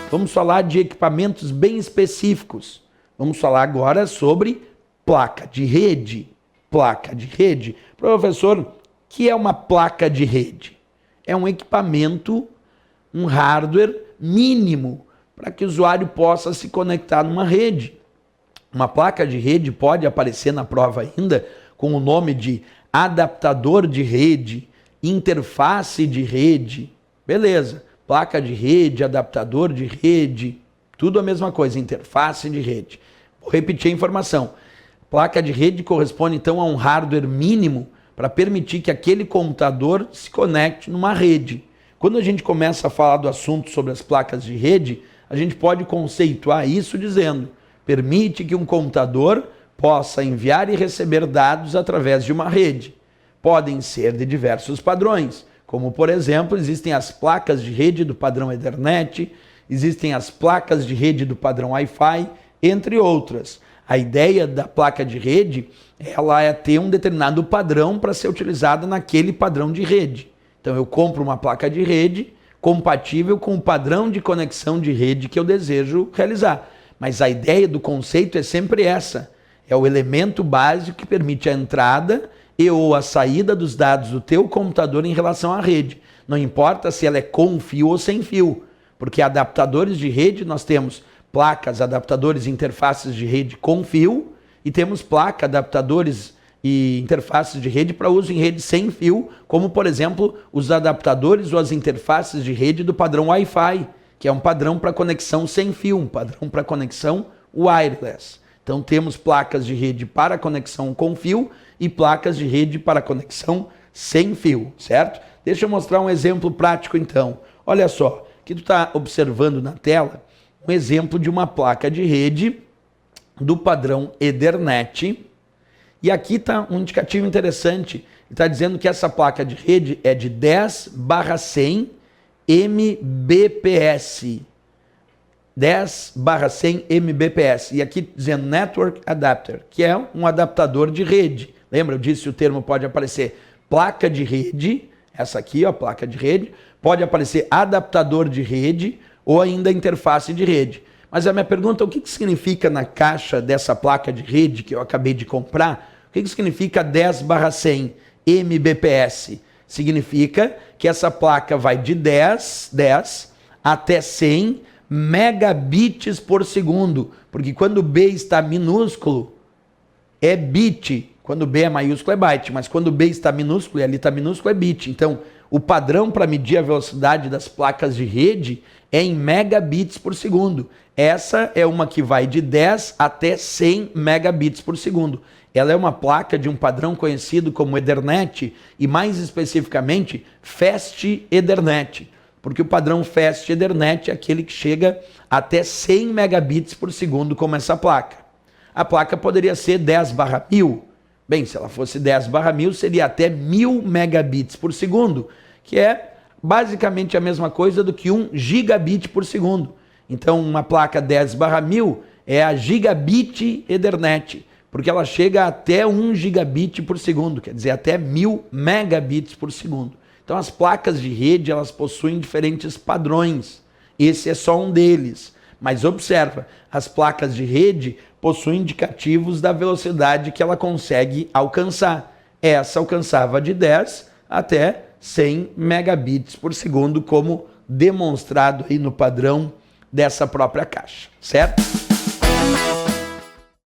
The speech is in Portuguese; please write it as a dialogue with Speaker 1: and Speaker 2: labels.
Speaker 1: Vamos falar de equipamentos bem específicos. Vamos falar agora sobre placa de rede. Placa de rede. Professor, o que é uma placa de rede? É um equipamento, um hardware mínimo para que o usuário possa se conectar numa rede. Uma placa de rede pode aparecer na prova ainda com o nome de adaptador de rede, interface de rede. Beleza. Placa de rede, adaptador de rede, tudo a mesma coisa, interface de rede. Vou repetir a informação. Placa de rede corresponde então a um hardware mínimo para permitir que aquele computador se conecte numa rede. Quando a gente começa a falar do assunto sobre as placas de rede, a gente pode conceituar isso dizendo: permite que um computador possa enviar e receber dados através de uma rede. Podem ser de diversos padrões, como, por exemplo, existem as placas de rede do padrão Ethernet, existem as placas de rede do padrão Wi-Fi, entre outras. A ideia da placa de rede, ela é ter um determinado padrão para ser utilizada naquele padrão de rede. Então eu compro uma placa de rede compatível com o padrão de conexão de rede que eu desejo realizar. Mas a ideia do conceito é sempre essa. É o elemento básico que permite a entrada e ou a saída dos dados do teu computador em relação à rede. Não importa se ela é com fio ou sem fio, porque adaptadores de rede nós temos placas, adaptadores e interfaces de rede com fio e temos placa, adaptadores e interfaces de rede para uso em rede sem fio, como por exemplo os adaptadores ou as interfaces de rede do padrão Wi-Fi, que é um padrão para conexão sem fio, um padrão para conexão wireless. Então temos placas de rede para conexão com fio e placas de rede para conexão sem fio, certo? Deixa eu mostrar um exemplo prático então. Olha só, aqui tu está observando na tela um exemplo de uma placa de rede do padrão Ethernet. E aqui está um indicativo interessante. Está dizendo que essa placa de rede é de 10/100 Mbps. 10/100 Mbps. E aqui dizendo Network Adapter, que é um adaptador de rede. Lembra, eu disse que o termo pode aparecer placa de rede, essa aqui, ó, placa de rede, pode aparecer adaptador de rede ou ainda interface de rede. Mas a minha pergunta é: o que significa na caixa dessa placa de rede que eu acabei de comprar? O que significa 10/100 Mbps? Significa que essa placa vai de 10 até 100 megabits por segundo, porque quando B está minúsculo, é bit. Quando B é maiúsculo é byte, mas quando B está minúsculo e ali está minúsculo é bit. Então, o padrão para medir a velocidade das placas de rede é em megabits por segundo. Essa é uma que vai de 10 até 100 megabits por segundo. Ela é uma placa de um padrão conhecido como Ethernet e mais especificamente Fast Ethernet, porque o padrão Fast Ethernet é aquele que chega até 100 megabits por segundo como essa placa. A placa poderia ser 10/1000. Bem, se ela fosse 10/1000, seria até 1000 megabits por segundo, que é basicamente a mesma coisa do que 1 gigabit por segundo. Então, uma placa 10/1000 é a gigabit Ethernet, porque ela chega até 1 gigabit por segundo, quer dizer, até 1000 megabits por segundo. Então, as placas de rede, elas possuem diferentes padrões. Esse é só um deles. Mas observa, as placas de rede possuem indicativos da velocidade que ela consegue alcançar. Essa alcançava de 10 até 100 megabits por segundo, como demonstrado aí no padrão dessa própria caixa, certo?